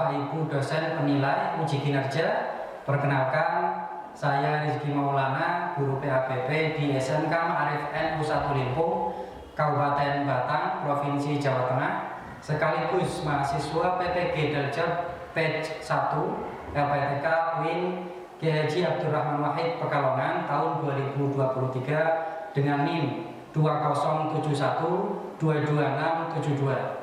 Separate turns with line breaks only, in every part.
Bapak Ibu dosen penilai uji kinerja. Perkenalkan, saya Rizky Maulana, guru PABB di SMK Ma'arif NU 1 Limpung, Kabupaten Batang, Provinsi Jawa Tengah, sekaligus mahasiswa PPG Daljab Batch 1 LPTK UIN Kiai Haji Abdurrahman Wahid Pekalongan tahun 2023 dengan NIM 207122672.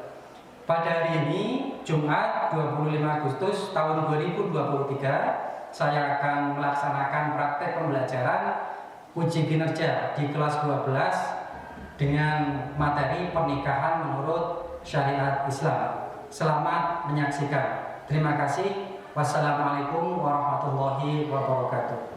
Pada hari ini, Jumat 25 Agustus tahun 2023, saya akan melaksanakan praktek pembelajaran uji kinerja di kelas 12 dengan materi pernikahan menurut syariat Islam. Selamat menyaksikan. Terima kasih. Wassalamualaikum warahmatullahi wabarakatuh.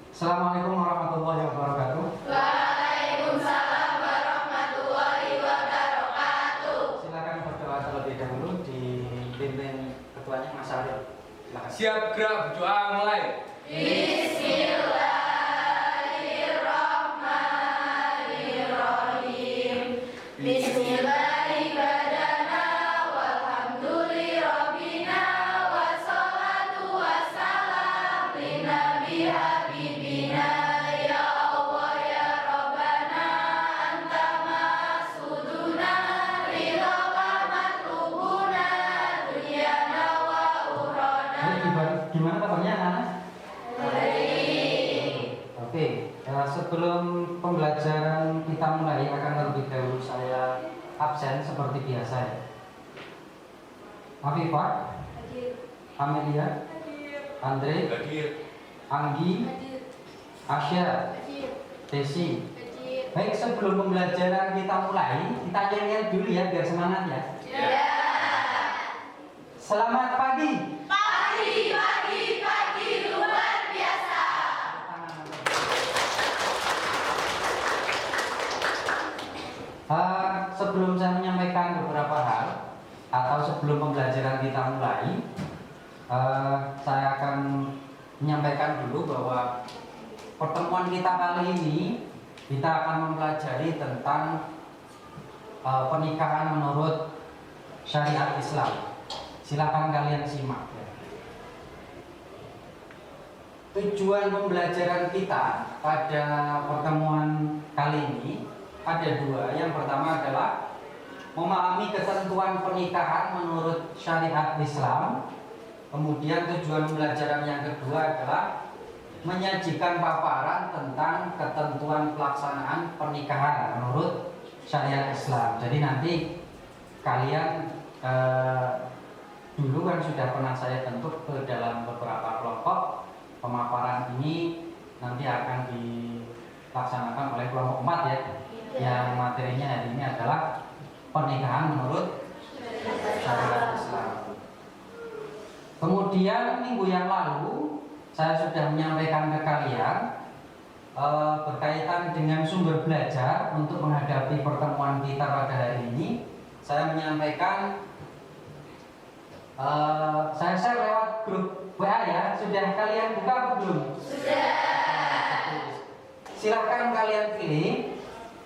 Assalamualaikum warahmatullahi wabarakatuh.
Waalaikumsalam warahmatullahi wabarakatuh.
Silakan berdoa terlebih dahulu, dipimpin ketuanya Mas Arif. Silakan.
Siap, gerak, berdoa, mulai.
Bismillahirrahmanirrahim. Bismillahirrahmanirrahim. Walhamdulillahirobbilalamin. Wassalatu wassalam linnabi habibina. Ya Allah ya Rabbana anta masuduna ridha wa matlubuna dunyana wa urana.
Gimana kabarnya anak-anak? Oke, sebelum pembelajaran kita mulai akan terlebih dahulu saya absen seperti biasa ya. Afifah, Amelia, Andre,
Hadir.
Anggi, Asya, Desi. Baik, sebelum pembelajaran kita mulai, kita nyanyi dulu ya biar semangat ya. Selamat pagi.
Pagi luar biasa.
Sebelum saya menyampaikan beberapa hal atau sebelum pembelajaran kita mulai, saya akan menyampaikan dulu bahwa pertemuan kita kali ini kita akan mempelajari tentang pernikahan menurut syariat Islam. Silakan kalian simak ya. Tujuan pembelajaran kita pada pertemuan kali ini ada dua. Yang pertama adalah memahami ketentuan pernikahan menurut syariat Islam. Kemudian tujuan pembelajaran yang kedua adalah menyajikan paparan tentang ketentuan pelaksanaan pernikahan menurut syariat Islam. Jadi nanti kalian dulu kan sudah pernah saya bentuk ke dalam beberapa kelompok. Pemaparan ini nanti akan dilaksanakan oleh kelompok 4 ya. Yang materinya hari ini adalah pernikahan menurut syariat Islam. Kemudian minggu yang lalu saya sudah menyampaikan ke kalian berkaitan dengan sumber belajar untuk menghadapi pertemuan kita pada hari ini. Saya menyampaikan saya share lewat grup WA ya. Sudah kalian buka apa belum?
Sudah.
Silakan kalian pilih.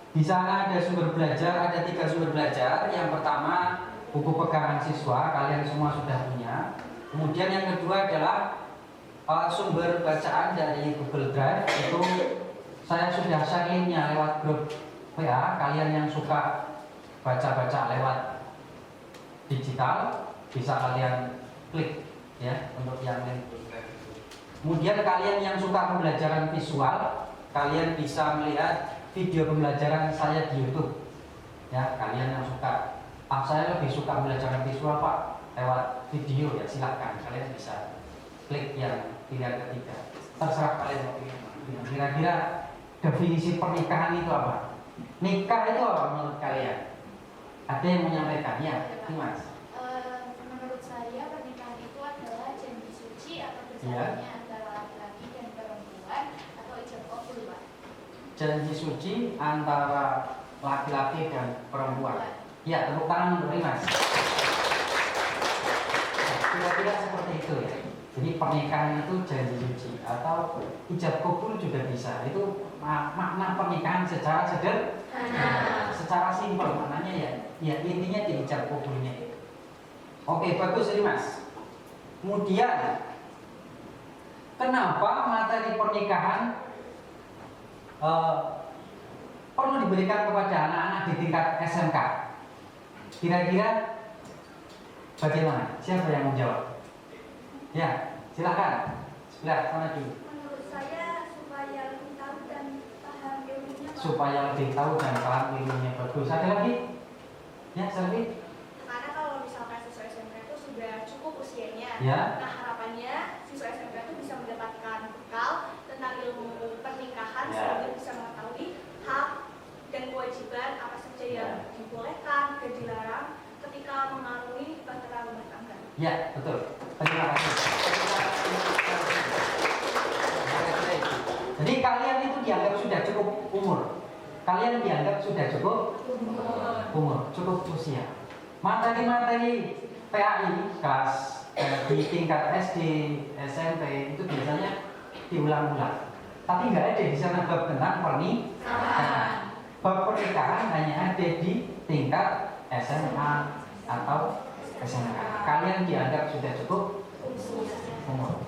Di sana ada sumber belajar, ada 3 sumber belajar. Yang pertama buku pegangan siswa, kalian semua sudah punya. Kemudian yang kedua adalah sumber bacaan dari Google Drive. Itu saya sudah share linknya lewat grup WA. Kalian yang suka baca-baca lewat digital bisa kalian klik ya untuk yang link. Kemudian kalian yang suka pembelajaran visual, kalian bisa melihat video pembelajaran saya di YouTube. Ya, kalian yang suka, saya lebih suka pembelajaran visual Pak, lewat video ya, silakan kalian bisa klik yang pilihan ketiga. Terserah kalian mau pilih. Kira-kira definisi pernikahan itu apa? Nikah itu apa menurut kalian? Ada yang menyampaikan ya, Mas?
Menurut saya pernikahan itu adalah janji suci atau berjalannya antara laki-laki dan perempuan atau ijab qabul, Pak.
Janji suci antara laki-laki dan perempuan. Ya, tepuk tangan untuk Mas. Kira-kira seperti itu ya. Jadi pernikahan itu janji suci atau ijab qabul juga bisa. Itu makna pernikahan secara sederhana, secara simpel maknanya ya intinya di ijab qabulnya itu. Oke, bagus ini Mas. Kemudian kenapa materi pernikahan perlu diberikan kepada anak-anak di tingkat SMK? Kira-kira bagaimana? Siapa yang menjawab? Ya, silakan. Sebelah sana dulu.
Menurut saya supaya lebih tahu dan paham ilmunya.
Supaya lebih tahu dan paham ilmunya. Bagus. Ada lagi? Ya, lagi.
Karena kalau misalkan siswa SMK itu sudah cukup usianya,
Ya.
nah harapannya siswa SMK itu bisa mendapatkan bekal tentang ilmu pernikahan
Ya.
sehingga bisa mengetahui hak dan kewajiban apa saja yang dibolehkan dan dilarang ketika mengarungi bahtera rumah tangga.
Ya, betul. Terima kasih. Jadi kalian itu dianggap sudah cukup umur. Kalian dianggap sudah cukup umur, cukup usia. Materi-materi PAI kelas di tingkat SD, SMP itu biasanya diulang-ulang. Tapi nggak ada di sana bab tentang pernikahan. Bab pernikahan hanya ada di tingkat SMA atau SMK. Kalian dianggap sudah cukup umur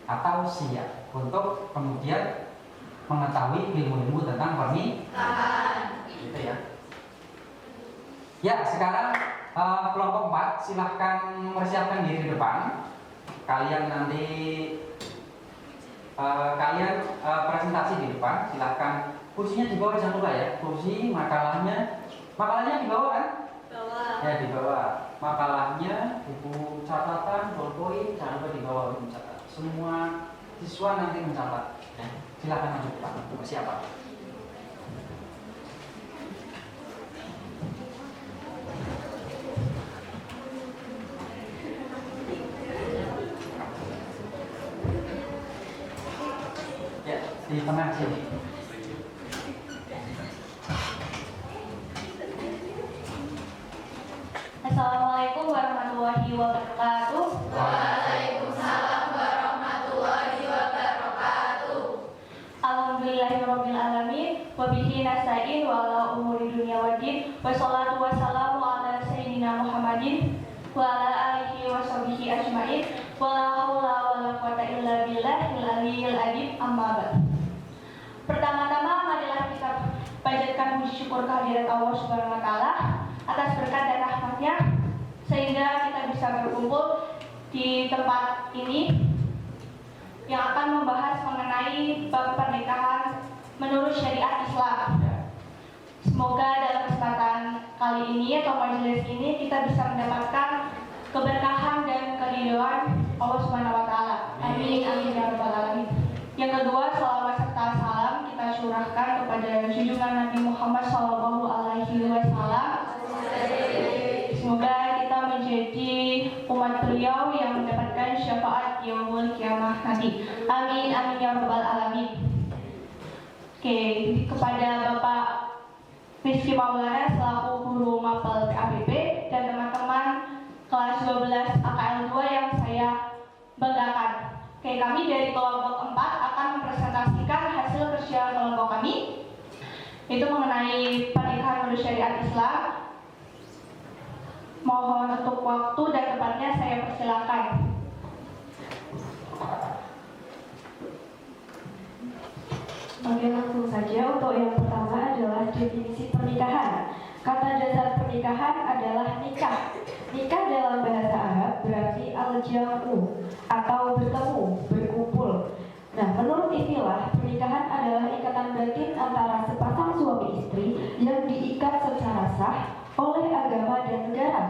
atau siap untuk kemudian mengetahui ilmu-ilmu tentang pernikahan. Gitu ya. Ya, sekarang kelompok 4 silahkan mempersiapkan diri di depan. Kalian nanti presentasi di depan. Silahkan kursinya di bawah, jangan lupa ya. Kursi, makalahnya di bawah kan?
Bahwa
Ya, di bawah. Makalahnya, buku catatan, ballpoint, jangan lupa di bawah untuk mencatat. Semua siswa nanti mencatat. Ya, silahkan maju Pak. Persiapan. Ya, di tengah sini.
Assalamualaikum warahmatullahi wabarakatuh.
Waalaikumsalam warahmatullahi wabarakatuh.
Alhamdulillahirabbil alamin wa bihi nasta'in wa ala umuri dunya waddin. Wassalatu wassalamu ala sayyidina Muhammadin wa ala alihi wa sahbihi ajmain. Wa la haula wa la quwata illa billahil aliyyil azim. Amma ba'd. Pertama-tama marilah kita panjatkan puji syukur kehadirat Allah Subhanahu wa taala atas berkat dan rahmatnya sehingga kita bisa berkumpul di tempat ini yang akan membahas mengenai bab pernikahan menurut syariat Islam. Semoga dalam kesempatan kali ini atau majelis ini kita bisa mendapatkan keberkahan dan keridhaan Allah Subhanahu wa taala. Amin amin ya rabbal alamin. Yang kedua, salawat serta salam kita curahkan kepada junjungan Nabi Muhammad SAW. Semoga kita menjadi umat beliau yang mendapatkan syafaat yaumul kiamah nanti. Amin amin ya rabbal alamin. Oke, kepada Bapak Rizky Maulana selaku guru mapel PABP dan teman-teman kelas 12 AKL 2 yang saya banggakan. Oke, kami dari kelompok 4 akan mempresentasikan hasil kerja kelompok kami, itu mengenai pernikahan menurut syariat Islam. Mohon untuk waktu dan tempatnya saya persilakan.
Oke, langsung saja. Untuk yang pertama adalah definisi pernikahan. Kata dasar pernikahan adalah nikah. Nikah dalam bahasa Arab berarti al-jam'u atau bertemu, berkumpul. Nah, menurut istilah, pernikahan adalah ikatan batin antara sepasang suami istri yang diikat secara sah oleh agama dan negara.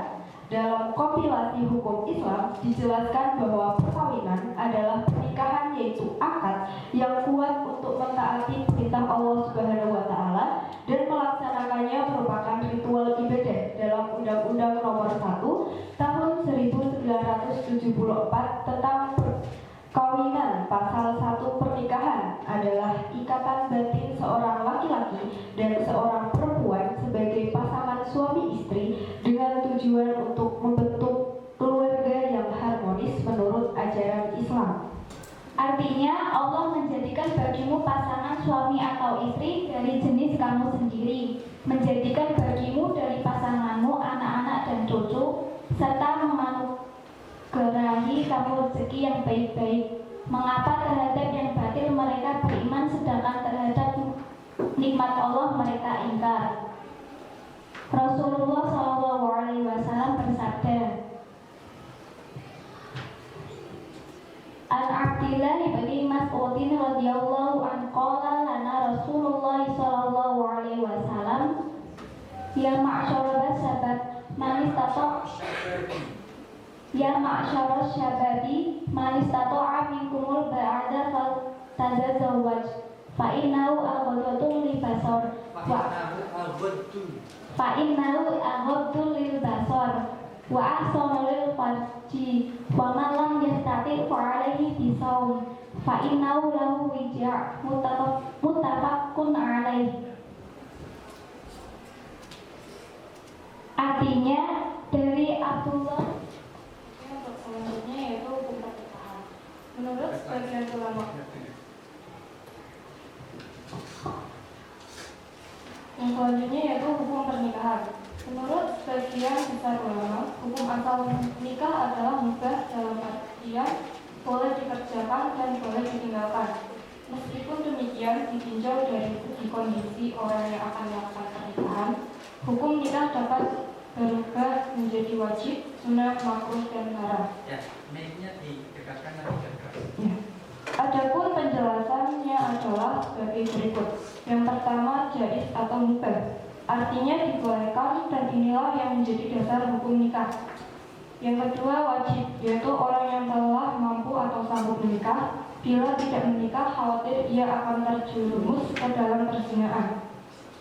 Dalam kompilasi hukum Islam dijelaskan bahwa perkawinan adalah pernikahan, yaitu akad yang kuat untuk mentaati perintah Allah Subhanahu wa taala dan melaksanakannya merupakan ritual ibadah dalam Undang-Undang Nomor 1 Tahun 1974 tentang perkawinan. Pasal 1 pernikahan adalah ikatan batin seorang laki-laki dan seorang perempuan sebagai pasangan suami istri dengan tujuan untuk membentuk keluarga yang harmonis menurut ajaran Islam.
Artinya Allah menjadikan bagimu pasangan suami atau istri dari jenis kamu sendiri, menjadikan bagimu dari pasanganmu anak-anak dan cucu serta memanugerahi kamu rezeki yang baik-baik. Mengapa terhadap yang batil mereka beriman sedangkan terhadap nikmat Allah mereka ingkar? Rasulullah SAW bersabda, An Abdillah bin Mas'udin radhiyallahu anhu qala lana Rasulullah sallallahu alaihi wasallam ya ma'syarab sahabat man istata' ya ma'syarab syababi man istata'a minkumul ba'ada fal tazawwaj fa innahu aghaddu lil basar wa ahsanu lil farji wa man lam yastati' fa alaihi bisawm fa innahu lahu wija' muttafaqun alaih. Artinya dari Abdullah selanjutnya yaitu hukum pernikahan. Menurut sebagian ulama, yang selanjutnya yaitu hukum pernikahan. Menurut sebagian besar ulama, hukum asal nikah adalah mubah dalam artian boleh dikerjakan dan boleh ditinggalkan. Meskipun demikian, ditinjau dari segi kondisi orang yang akan melakukan pernikahan, hukum nikah dapat berubah menjadi wajib, sunnah, makruh, dan haram.
Ya, mic-nya didekatkan lagi ke keras.
Ya. Adapun penjelasannya adalah sebagai berikut. Yang pertama, jaiz atau mubah, artinya dibolehkan dan inilah yang menjadi dasar hukum nikah. Yang kedua, wajib, yaitu orang yang telah mampu atau sanggup menikah. Bila tidak menikah, khawatir ia akan terjerumus ke dalam perzinahan.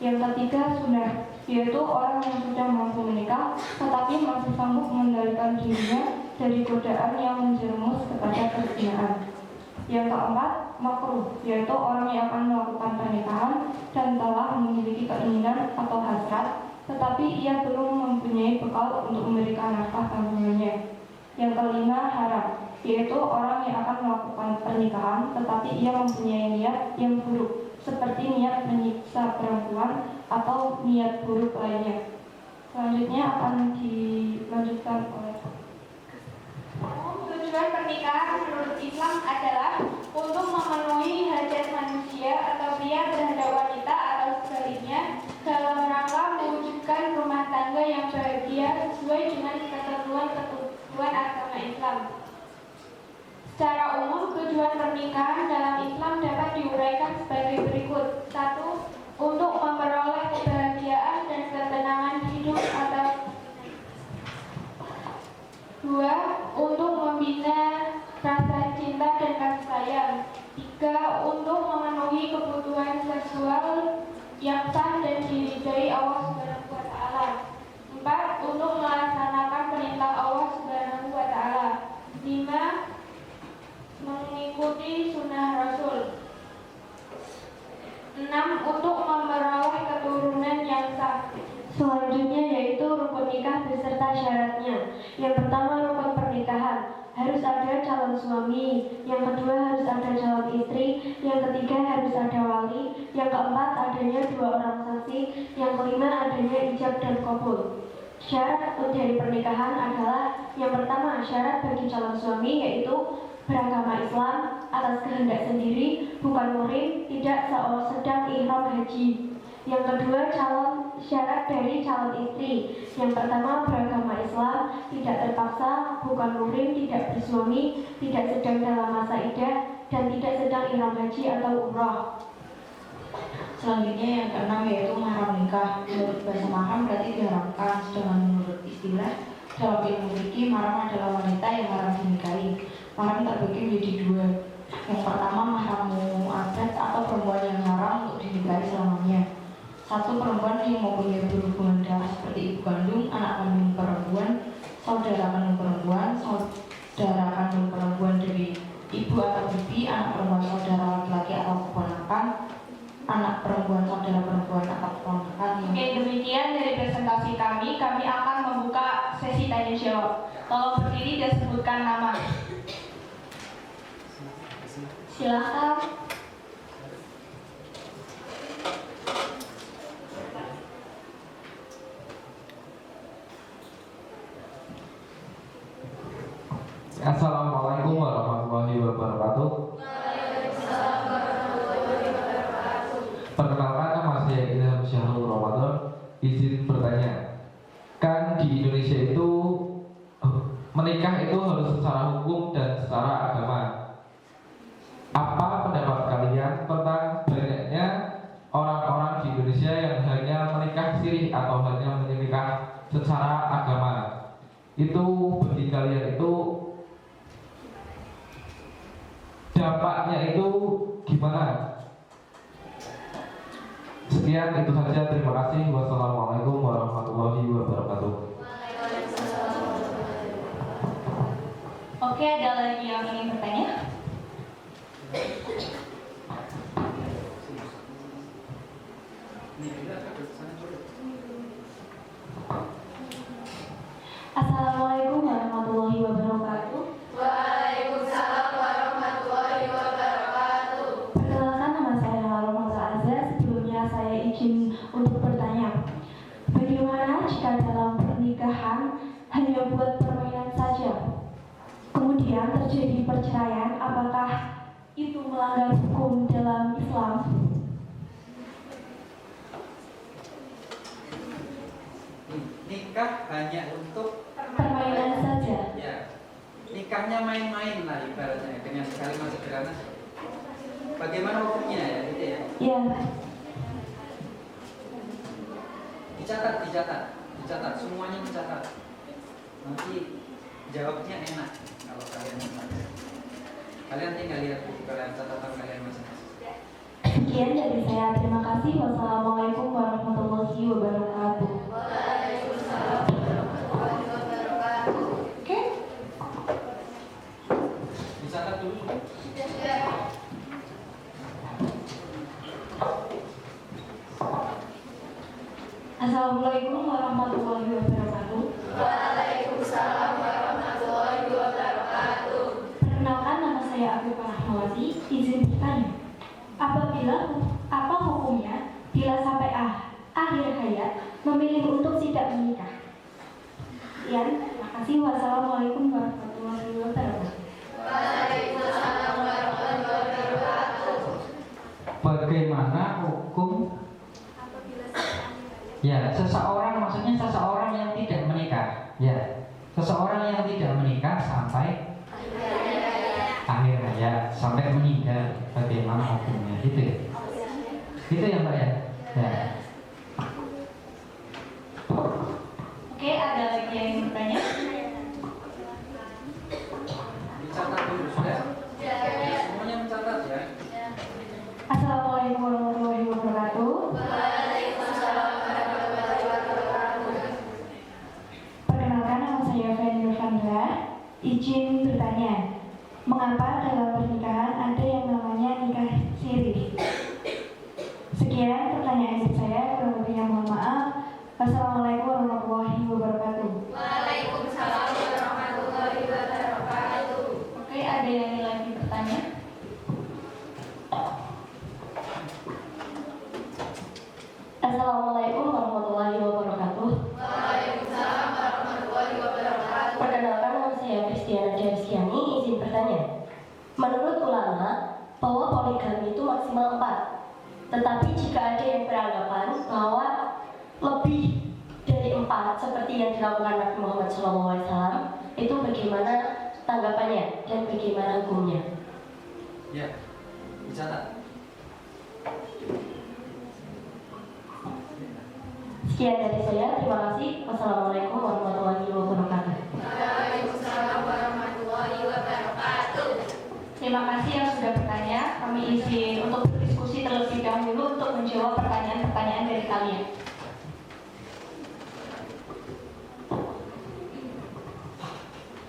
Yang ketiga, sunnah, yaitu orang yang sudah mampu menikah tetapi masih sanggup mengendalikan dirinya dari godaan yang menjerumus kepada perzinahan. Yang keempat, makruh, yaitu orang yang akan melakukan pernikahan dan telah memiliki keinginan atau hasrat tetapi ia belum mempunyai bekal untuk memberikan nafkah tanggungannya. Yang kelima, haram, yaitu orang yang akan melakukan pernikahan tetapi ia mempunyai niat yang buruk seperti niat menyiksa perempuan atau niat buruk lainnya. Selanjutnya akan dilanjutkan oleh tujuan pernikahan menurut Islam adalah untuk memenuhi hajat manusia atau pria terhadap wanita atau sebaliknya dalam rangka mewujudkan rumah tangga yang bahagia sesuai dengan ketentuan agama Islam. Secara umum, tujuan pernikahan dalam Islam dapat diuraikan sebagai berikut. 1. Untuk memperoleh kebahagiaan dan ketenangan hidup atau 2. Untuk membina rasa cinta dan kasih sayang. 3. Untuk memenuhi kebutuhan seksual yang sah dan diridhai Allah Subhanahu wa taala. 4. Untuk melaksanakan perintah Allah Subhanahu wa taala. 5. Mengikuti sunnah Rasul. 6. Untuk memperoleh keturunan yang sah. Selanjutnya yaitu rukun nikah beserta syaratnya. Yang pertama, rukun pernikahan, harus ada calon suami. Yang kedua, harus ada calon istri. Yang ketiga, harus ada wali. Yang keempat, adanya 2 orang saksi. Yang kelima, adanya ijab dan qabul. Syarat dari pernikahan adalah yang pertama, syarat bagi calon suami yaitu beragama Islam, atas kehendak sendiri, bukan muhrim, tidak sedang ihram haji. Yang kedua, syarat dari calon istri. Yang pertama, beragama Islam, tidak terpaksa, bukan muhrim, tidak bersuami, tidak sedang dalam masa iddah, dan tidak sedang ihram haji atau umrah.
Selanjutnya yang keenam yaitu mahram nikah. Menurut bahasa mahram berarti diharamkan, sedangkan menurut istilah dalam ilmu fikih mahram adalah wanita yang haram dinikahi. Mahram terbagi menjadi 2. Yang pertama, mahram mu'abbad atau perempuan yang haram untuk dinikahi selamanya. 1. Perempuan yang mempunyai berhubungan darah seperti ibu kandung, anak kandung perempuan, saudara kandung perempuan, saudara kandung perempuan dari ibu atau bibi, anak perempuan saudara laki-laki atau keponakan, anak perempuan saudara perempuan atau keponakan.
Oke, demikian dari presentasi kami. Kami akan membuka sesi tanya jawab. Tolong berdiri dan sebutkan nama. Silakan.
Assalamualaikum warahmatullahi wabarakatuh. Perkenalkan, nama saya Ilham Syahrul Ramadan. Izin bertanya, kan di Indonesia itu menikah itu harus secara hukum dan secara agama. Apa pendapat kalian tentang banyaknya orang-orang di Indonesia yang hanya menikah siri atau hanya menikah secara agama? Itu bagi kalian itu dampaknya itu gimana? Sekian, itu saja. Terima kasih. Wassalamualaikum warahmatullahi wabarakatuh.
Oke, ada lagi yang ingin bertanya?
Assalamualaikum warahmatullahi wabarakatuh.
Waalaikumsalam warahmatullahi wabarakatuh.
Perkenalkan, nama saya Romaza Azza. Sebelumnya saya izin untuk bertanya, bagaimana jika dalam pernikahan hanya buat permainan saja, kemudian terjadi perceraian, apakah itu melanggar hukum dalam Islam?
Nikah hanya untuk
Permainan saja.
ya, nikahnya main-main lah ibaratnya, dengan kalimat sederhana. Bagaimana hukumnya ya, gitu ya?
Ya,
Dicatat, semuanya dicatat. Nanti jawabnya enak kalau kalian mencatat. Kalian tinggal lihat buku kalian, catatan kalian masing-masing.
sekian dari saya. Terima kasih. Wassalamualaikum warahmatullahi wabarakatuh.
Waalaikumsalam warahmatullahi wabarakatuh.
Oke.
Dicatat dulu.
Assalamualaikum warahmatullahi wabarakatuh.
Waalaikumsalam warahmatullahi wabarakatuh.
Perkenalkan, nama saya Afifah Rahmawati. Izin bertanya, apa hukumnya bila sampai akhir hayat memilih untuk tidak menikah? Sekian, terima kasih. Wassalamualaikum warahmatullahi wabarakatuh.
Waalaikumsalam warahmatullahi wabarakatuh.
Bagaimana hukum ya seseorang, maksudnya seseorang yang tidak menikah, ya seseorang yang tidak menikah sampai akhir hayat, sampai meninggal, bagaimana hukumnya, gitu ya? Gitu ya Mbak ya? Ya.
Oke, ada lagi yang ingin bertanya?
Dicatat dulu sudah. Semuanya mencatat ya.
Assalamualaikum warahmatullahi wabarakatuh.
Waalaikumsalam warahmatullahi wabarakatuh.
Perkenalkan, nama saya Feni Nurfandra. Izin bertanya, mengapa dalam pernikahan ada yang namanya nikah siri? Sekian pertanyaan dari saya, kurang lebihnya mohon maaf. Wassalamualaikum warahmatullahi wabarakatuh.
Waalaikumsalam warahmatullahi wabarakatuh.
Oke, ada yang lagi bertanya?
Assalamualaikum warahmatullahi wabarakatuh.
Waalaikumsalam warahmatullahi wabarakatuh.
Perkenalkan, nama saya Kristiana Jariskiani. Izin bertanya, menurut ulama bahwa poligami itu maksimal 4. Tetapi jika ada yang beranggapan bahwa lebih dari 4 seperti yang dilakukan Nabi Muhammad SAW, itu bagaimana tanggapannya dan bagaimana hukumnya?
Ya, dicatat.
Sekian dari saya, terima kasih. Wassalamualaikum warahmatullahi wabarakatuh.
Waalaikumsalam warahmatullahi wabarakatuh.
Terima kasih yang sudah bertanya. Kami izin untuk berdiskusi terlebih dahulu untuk menjawab pertanyaan-pertanyaan dari kalian.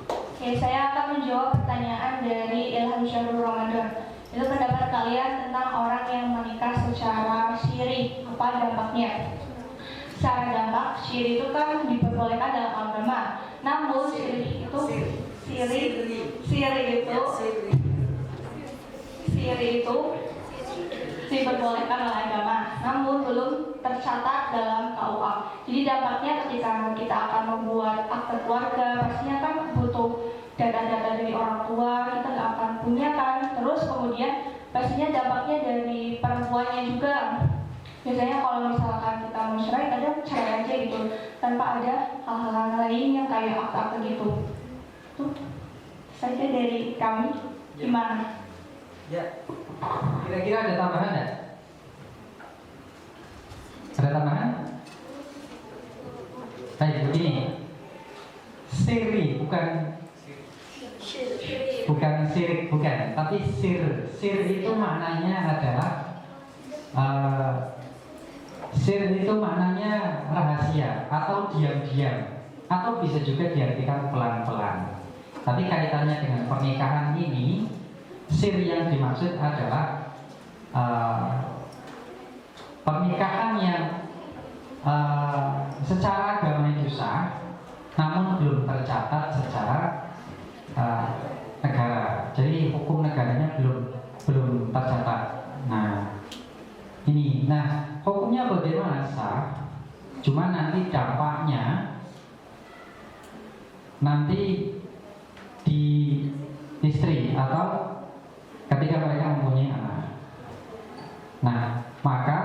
Oke, saya akan menjawab pertanyaan dari Ilham Syahrul Ramadan. Itu pendapat kalian tentang orang yang menikah secara siri, apa dampaknya? Secara dampak, siri itu kan diperbolehkan dalam agama. Namun siri itu diperbolehkan oleh agama, namun belum tercatat dalam KUA. Jadi dampaknya ketika kita akan membuat akte keluarga, pastinya kan butuh data-data dari orang tua kita nggak akan punya kan. Terus kemudian pastinya dampaknya dari perempuannya juga. Biasanya kalau misalkan kita mau cerai kadang cerai aja gitu tanpa ada hal-hal lain yang kayak akta-akta gitu. Tuh saja dari kami. Gimana?
Ya, kira-kira ada tambahan nggak? Ada tambahan? Baik, begini. Siri bukan sirik, bukan, tapi sir. Sir itu maknanya adalah sir itu maknanya rahasia atau diam-diam, atau bisa juga diartikan pelan-pelan. Tapi kaitannya dengan pernikahan ini, sir yang dimaksud adalah pernikahan yang secara agama itu sah, namun belum tercatat secara negara. Jadi hukum negaranya belum tercatat. Nah, ini, hukumnya bagaimana sah? Cuma nanti dampaknya nanti di istri atau ketika mereka mempunyai anak. Nah, maka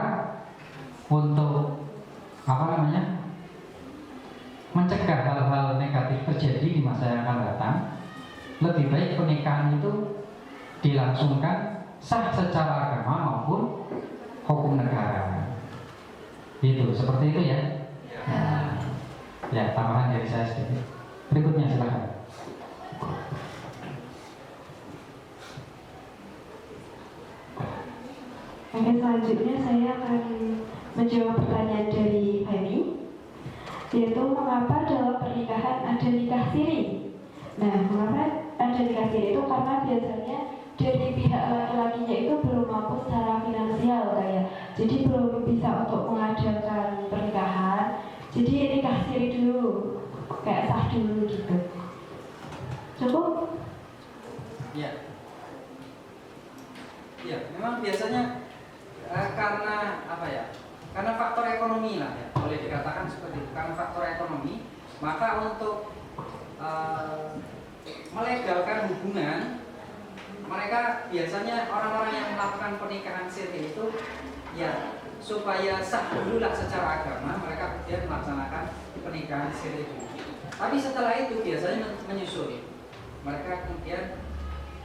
untuk mencegah hal-hal negatif terjadi di masa yang akan datang, lebih baik pernikahan itu dilangsungkan sah secara agama maupun hukum negara. Itu seperti itu ya. Ya, tambahan dari saya sedikit. Berikutnya silakan.
Oke, selanjutnya saya akan menjawab pertanyaan dari Hani, yaitu mengapa dalam pernikahan ada nikah siri. Nah, mengapa ada nikah siri itu karena biasanya dari pihak laki-lakinya itu belum mampu secara finansial jadi belum bisa untuk mengadakan pernikahan, jadi nikah siri dulu, kayak sah dulu gitu. Cukup?
Ya, memang biasanya karena karena faktor ekonomi lah ya, boleh dikatakan seperti itu. Karena faktor ekonomi, maka untuk melegalkan hubungan, mereka biasanya orang-orang yang melakukan pernikahan siri itu ya supaya sah dulu lah secara agama, mereka kemudian melaksanakan pernikahan siri itu. Tapi setelah itu biasanya menyusul, mereka kemudian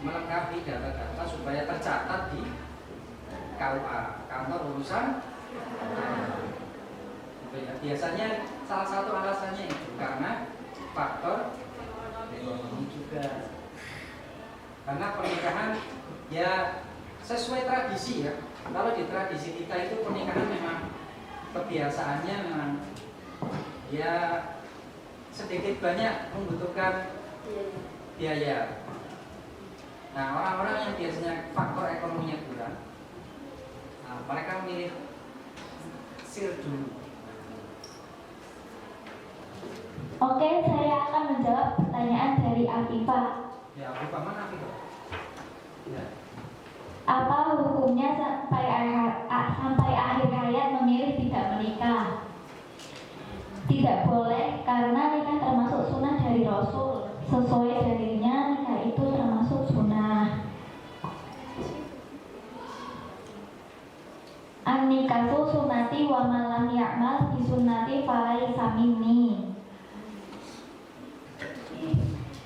melengkapi data-data supaya tercatat di KUA, kantor urusan. Biasanya salah satu alasannya itu karena faktor ekonomi juga. Karena pernikahan ya sesuai tradisi ya. Kalau di tradisi kita itu pernikahan memang kebiasaannya memang ya sedikit banyak membutuhkan biaya. Nah, orang-orang yang biasanya faktor ekonominya kurang, mereka memilih sir dulu.
Oke, saya akan menjawab pertanyaan dari Afifah.
Ya, Afifah mana Afifah? Ya.
Apa hukumnya sampai akhir hayat memilih tidak menikah? Tidak boleh, karena nikah termasuk sunnah dari Rasul. Sesuai dalilnya, nikah itu termasuk sunnah. An-nikahu sunnati wa malam ya'mal bi sunnati falaisa minni.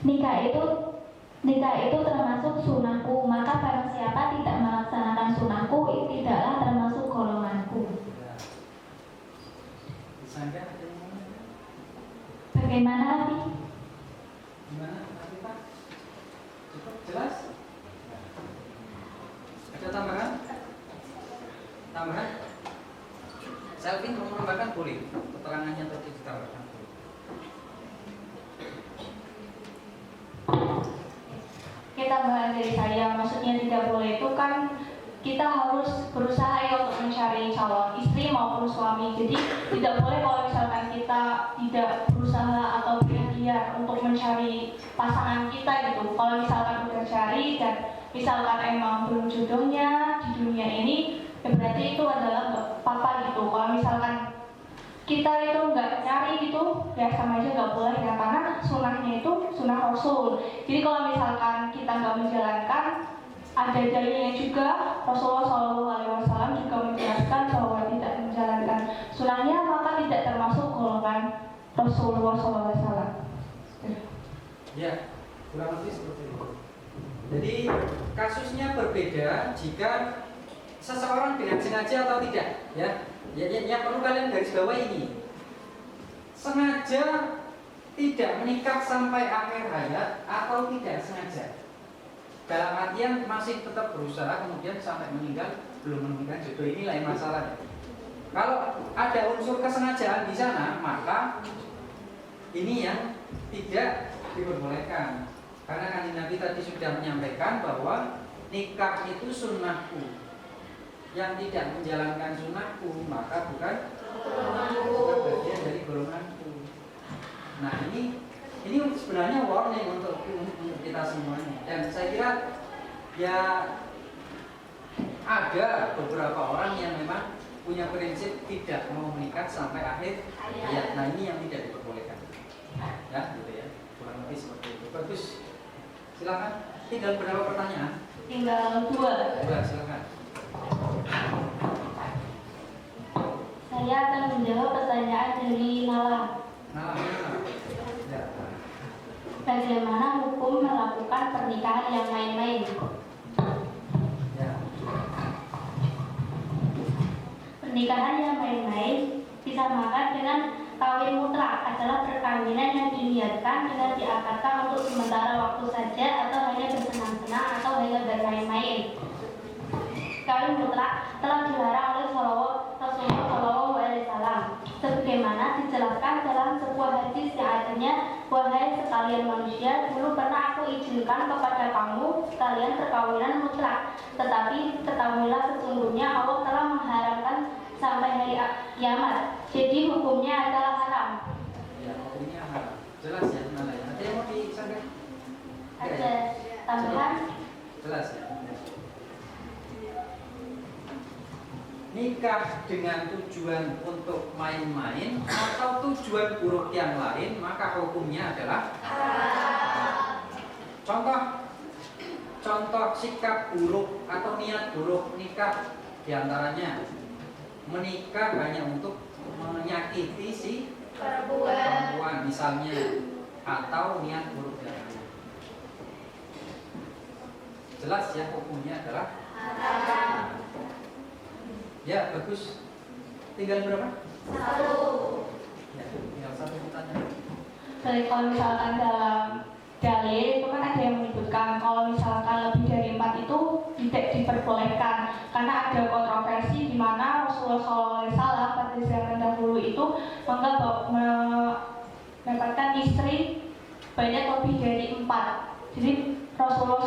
Nikah itu termasuk sunahku, maka barang siapa tidak melaksanakan sunahku, tidaklah termasuk golonganku. Bagaimana lagi?
Gimana Afifah? Cukup jelas? Ada tambahan? Tambahan? Selvin mau menambahkan boleh, keterangannya tadi ditambahkan.
Tambahan dari saya, maksudnya tidak boleh itu kan kita harus berusaha ya untuk mencari calon istri maupun suami. Jadi tidak boleh kalau misalkan kita tidak berusaha atau berikhtiar untuk mencari pasangan kita gitu. Kalau misalkan udah cari dan misalkan emang belum jodohnya di dunia ini, ya berarti itu adalah papa gitu. Kalau misalkan kita itu nggak nyari gitu ya sama aja nggak boleh ya, karena sunnahnya itu sunnah Rasul. Jadi kalau misalkan kita nggak menjalankan, ada dalilnya juga. Rasulullah SAW juga menjelaskan bahwa tidak menjalankan sunnahnya maka tidak termasuk golongan Rasulullah SAW.
Ya, kurang lebih seperti itu. Jadi kasusnya berbeda jika seseorang dengan sengaja atau tidak, ya. Yang perlu kalian garis bawah ini, sengaja tidak menikah sampai akhir hayat atau tidak sengaja. Dalam artian masih tetap berusaha kemudian sampai meninggal belum menemukan jodoh, ini lain masalahnya. Kalau ada unsur kesengajaan di sana, maka ini yang tidak diperbolehkan. Karena Kanjeng Nabi tadi sudah menyampaikan bahwa nikah itu sunnahku. Yang tidak menjalankan sunnahku maka bukan bagian dari golonganku. Nah ini sebenarnya warning untuk kita semuanya. Dan saya kira ya ada beberapa orang yang memang punya prinsip tidak mau menikah sampai akhir hayat. Nah ini yang tidak diperbolehkan. Ya gitu ya. Kurang lebih seperti itu. Bagus. Silakan. Tinggal berapa pertanyaan?
Tinggal 2.
Silakan.
Saya akan menjawab pertanyaan dari Nala.
Ya.
Bagaimana hukum melakukan pernikahan yang main-main?
Ya.
Pernikahan yang main-main disamakan dengan kawin mutlak, adalah perkawinan yang diniatkan dengan diakadkan untuk sementara waktu saja atau hanya bersenang-senang atau hanya bermain-main. Kawin mutlak telah dilarang oleh Rasulullah SAW, sebagaimana dijelaskan dalam sebuah hadis yang artinya, wahai sekalian manusia, dulu pernah aku izinkan kepada kamu sekalian perkawinan mutlak, tetapi ketahuilah sesungguhnya Allah telah mengharamkan sampai hari kiamat. Jadi hukumnya adalah haram.
Ya, hukumnya haram. Jelas ya, Nala ya. Ada yang mau disampaikan?
Ada tambahan?
Jelas ya. Nikah dengan tujuan untuk main-main atau tujuan buruk yang lain, maka hukumnya adalah haram. Contoh sikap buruk atau niat buruk nikah, diantaranya menikah hanya untuk menyakiti si perempuan misalnya, atau niat buruk yang lain. Jelas ya, hukumnya adalah haram. Ya, bagus. Tinggal berapa?
1.
Ya, tinggal 1 pertanyaan.
Baik, kalau misalkan dalam dalil itu kan ada yang menyebutkan kalau misalkan lebih dari 4 itu tidak diperbolehkan, karena ada kontroversi di mana Rasulullah SAW pada zaman dahulu itu mendapatkan istri banyak lebih dari 4. Jadi Rasulullah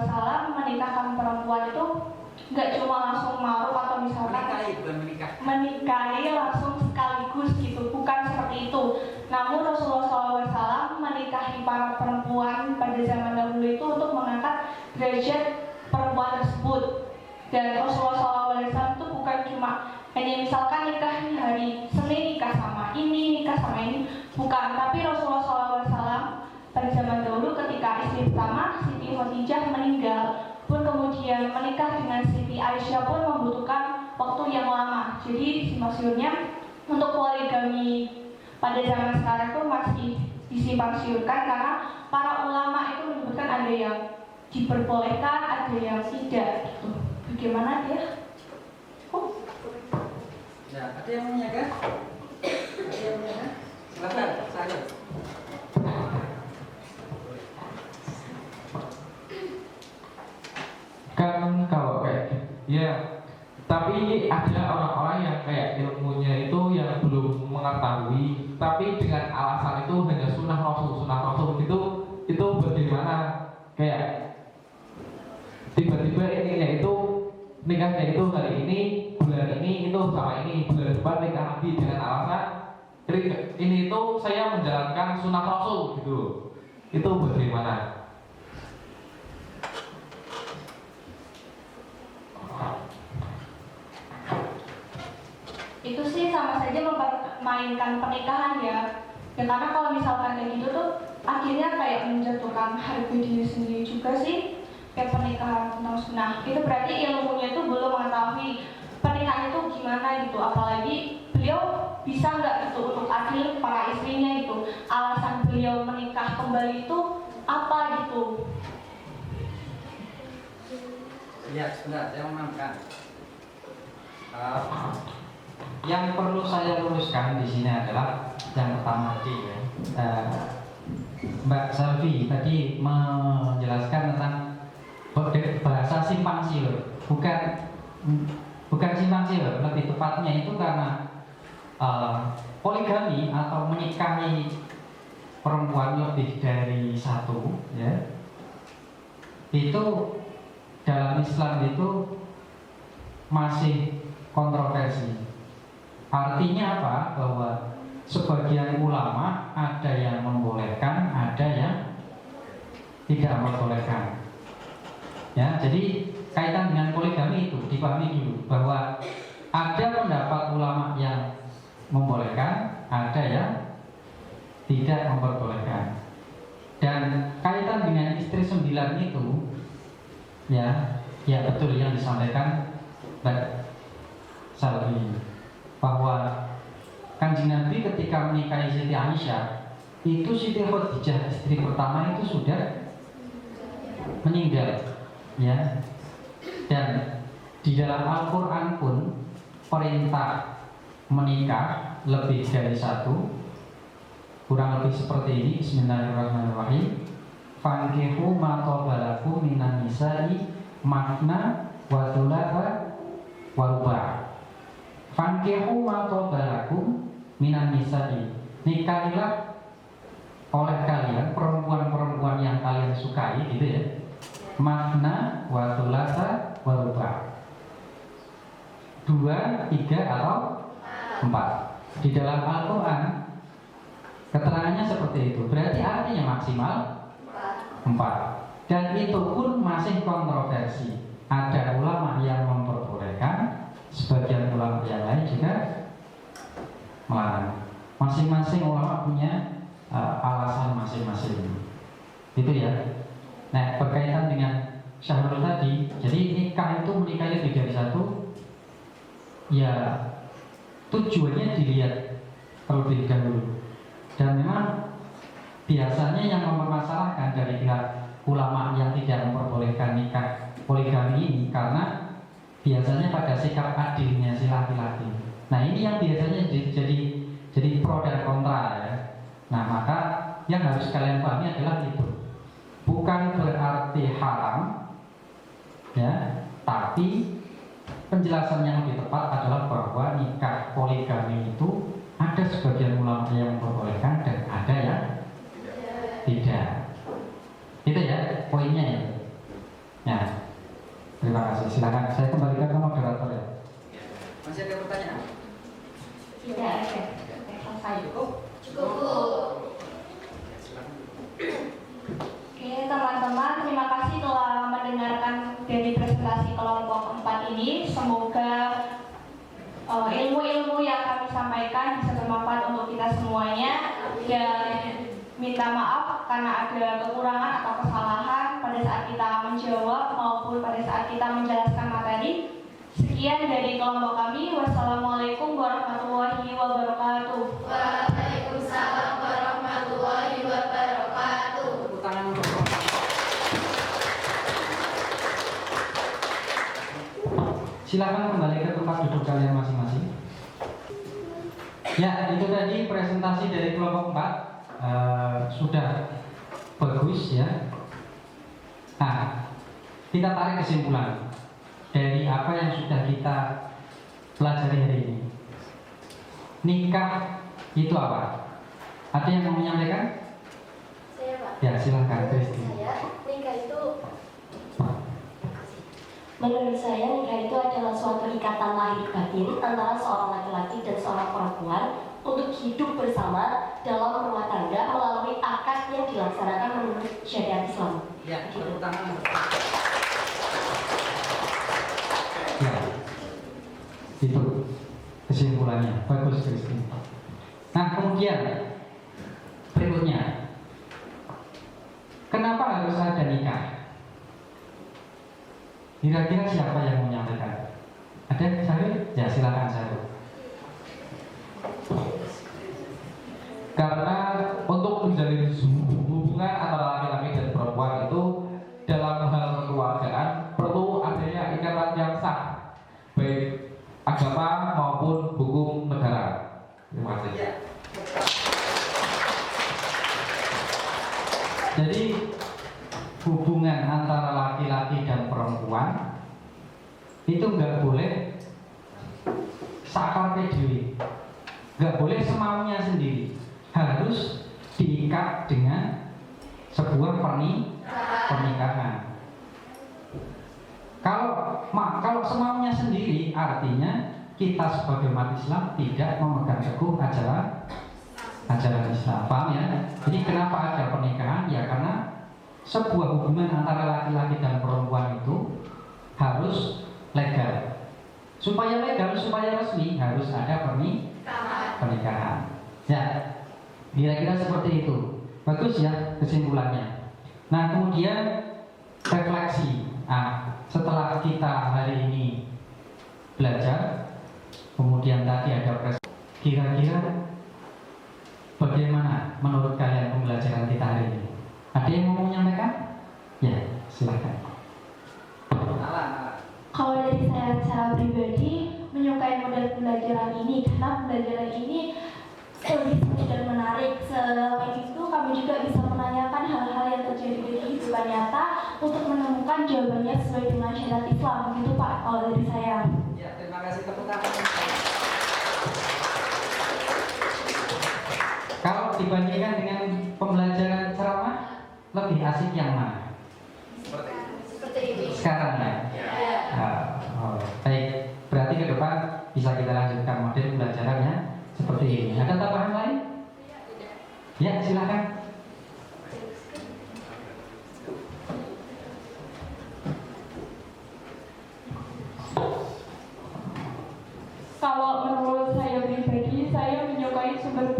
SAW menikahkan perempuan itu nggak cuma langsung ma'ruf atau misalkan menikahi langsung sekaligus gitu, bukan seperti itu. Namun Rasulullah SAW menikahi para perempuan pada zaman dahulu itu untuk mengangkat derajat perempuan tersebut. Dan Rasulullah SAW itu bukan cuma hanya misalkan nikah hari Senin nikah sama ini, bukan. Tapi Rasulullah SAW pada zaman dahulu ketika istri pertama Siti Khadijah meninggal pun kemudian menikah dengan Siti Aisyah pun membutuhkan waktu yang lama. Jadi maksudnya untuk poligami pada zaman sekarang itu masih disimpang siurkan, karena para ulama itu menyebutkan ada yang diperbolehkan, ada yang tidak gitu. Bagaimana dia?
Ya, ada yang menyaga? Ada yang menyaga? Silakan, saya.
Kan kalau kayak ya, tapi ada orang-orang yang kayak ilmunya itu yang belum mengetahui, tapi dengan alasan itu hanya sunnah rasul itu bagaimana, kayak tiba-tiba ininya itu nikahnya itu hari ini, bulan ini itu sama ini, bulan depan nikah lagi dengan alasan ini itu saya menjalankan sunnah rasul gitu, itu bagaimana?
Itu sih sama saja mempermainkan pernikahan ya. Ya karena kalau misalkan kayak gitu tuh akhirnya kayak menjatuhkan harga diri sendiri juga sih. Kayak pernikahan tentang sunnah itu berarti ilmunya itu belum mengetahui pernikahan itu gimana gitu. Apalagi beliau bisa nggak gitu untuk adil para istrinya gitu. Alasan beliau menikah kembali itu apa gitu.
Ya, sebentar, saya menambahkan. Yang perlu saya luruskan di sini adalah yang pertama tadi ya. Mbak Selvi tadi menjelaskan tentang bahasa simpang siur, bukan simpang siur, lebih tepatnya itu karena poligami atau menikahi perempuan lebih dari satu, ya, itu dalam Islam itu masih kontroversi. Artinya apa? Bahwa sebagian ulama ada yang membolehkan, ada yang tidak membolehkan. Ya, jadi kaitan dengan poligami itu dipahami dulu bahwa ada pendapat ulama yang membolehkan, ada yang tidak memperbolehkan. Dan kaitan dengan istri 9 itu, ya betul yang disampaikan Mbak Salvi, bahwa Kanjeng Nabi ketika menikahi Siti Aisyah itu Siti Khadijah istri pertama itu sudah meninggal, ya. Dan di dalam Al-Quran pun perintah menikah lebih dari satu, kurang lebih seperti ini. Bismillahirrahmanirrahim. Fankihu ma qabalakum minan nisa'i makna wa thulatha wa ruba'. Fankihu ma qabalakum minan nisa'i. Nikahilah oleh kalian perempuan-perempuan yang kalian sukai, gitu ya. Makna wa thulatha wa ruba'. 2, 3 atau 4. Di dalam Al-Quran keterangannya seperti itu. Berarti artinya maksimal 4. Dan itu pun masih kontroversi. Ada ulama yang memperbolehkan, sebagian ulama yang lain juga melarang. Masing-masing ulama punya alasan masing-masing. Itu ya. Nah, berkaitan dengan Syahrul tadi, jadi nikah itu menikahi lebih dari satu, ya tujuannya dilihat terlebih dahulu. Dan memang biasanya yang mempermasalahkan dari pihak ulama yang tidak memperbolehkan nikah poligami ini karena biasanya pada sikap adilnya si laki-laki. Nah, ini yang biasanya jadi pro dan kontra ya. Nah, maka yang harus kalian pahami adalah itu bukan berarti haram, ya, tapi penjelasan yang lebih tepat adalah bahwa nikah poligami itu ada sebagian ulama yang memperbolehkan dan ada yang tidak. Itu ya poinnya ya. Ya, terima kasih. Silakan saya kembalikan ke moderator ya. Masih ada pertanyaan?
Tidak ada. Selesai cukup. Oke teman-teman, terima kasih telah mendengarkan dari presentasi kelompok 4 ini. Semoga ilmu-ilmu yang kami sampaikan bisa bermanfaat untuk kita semuanya. Dan minta maaf karena ada kekurangan atau kesalahan pada saat kita menjawab maupun pada saat kita menjelaskan materi. Sekian dari kelompok kami. Wassalamualaikum warahmatullahi wabarakatuh.
Waalaikumsalam warahmatullahi wabarakatuh.
Tangan untuk silakan kembali ke tempat duduk kalian masing-masing. Ya, itu tadi presentasi dari kelompok 4. Sudah bagus ya. Nah, kita tarik kesimpulan dari apa yang sudah kita pelajari hari ini. Nikah itu apa? Ada yang mau menyampaikan?
Saya Pak.
Ya, silakan Kristi.
Nikah itu
Menurut saya nikah itu adalah suatu ikatan lahir batin antara seorang laki-laki dan seorang perempuan untuk hidup bersama dalam rumah tangga melalui akad yang dilaksanakan menurut syariat Islam.
Ya,
Gitu.
tepuk tangan. Ya, itu kesimpulannya. Bagus Kristi. Kemudian berikutnya, kenapa harus ada nikah? Kira-kira siapa yang mau menyampaikan? Ada Syarif? Ya silakan Syarif.
Karena untuk menjalin hubungan antara laki-laki dan perempuan itu dalam hal kekeluargaan perlu adanya ikatan yang sah, baik agama maupun hukum negara. Terima kasih.
Jadi hubungan antara laki-laki dan perempuan itu nggak boleh sakarpe dewi, nggak boleh semaunya sendiri, harus diikat dengan sebuah pernikahan. Kalau semaunya sendiri, artinya kita sebagai umat Islam tidak memegang teguh ajaran Islam. Paham ya? Jadi kenapa ada pernikahan? Ya karena sebuah hubungan antara laki-laki dan perempuan itu harus legal. Supaya legal, supaya resmi, harus ada pernikahan. Ya, kira-kira seperti itu. Bagus ya kesimpulannya. Nah kemudian refleksi. Setelah kita hari ini belajar, kemudian tadi ada kira-kira bagaimana menurut kalian pembelajaran kita hari ini? Ada yang mau menyampaikan? Ya, silakan.
Kalau dari saya secara pribadi menyukai model pembelajaran ini karena pembelajaran ini lebih seru dan menarik. Selain itu kami juga bisa menanyakan hal-hal yang terjadi di kehidupan nyata untuk menemukan jawabannya sesuai dengan syariat Islam. Begitu Pak, kalau dari saya.
Ya, terima kasih tepuk tangan. Kalau dibandingkan dengan pembelajaran ceramah, lebih asik yang mana?
Seperti ini.
Sekarang ya? Baik, berarti ke depan bisa kita lanjutkan model pembelajarannya seperti ini. Ada tambahan lain? Ya, silakan.
Kalau menurut saya pribadi, saya menyukai sumber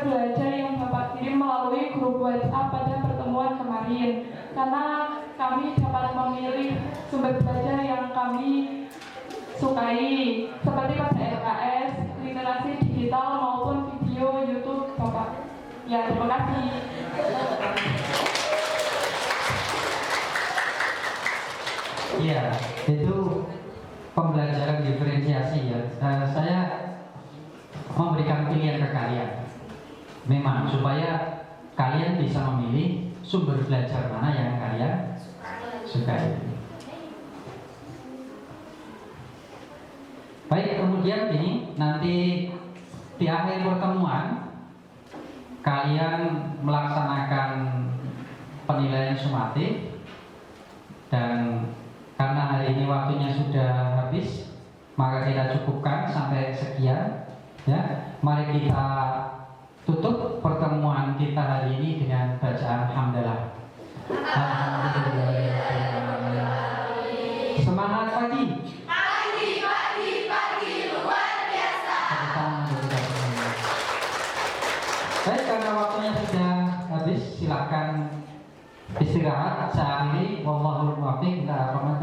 belajar yang Bapak kirim melalui grup WhatsApp pada pertemuan kemarin. Karena kami dapat memilih sumber belajar yang kami sukai, seperti pada LKS, literasi digital maupun video YouTube Bapak. Ya, terima kasih.
Iya, itu pembelajaran diferensiasi ya. Saya memberikan pilihan ke kalian. Memang supaya kalian bisa memilih sumber belajar mana yang kalian sukai. Baik, kemudian ini nanti di akhir pertemuan kalian melaksanakan penilaian sumatif, dan karena hari ini waktunya sudah habis, maka kita cukupkan sampai sekian. Ya, mari kita tutup pertemuan kita hari ini dengan bacaan hamdalah. Semangat pagi.
Pagi luar biasa.
Baik, karena waktunya sudah habis, silakan istirahat. Saya akhiri, wallahul muwaffiq ila aqwamit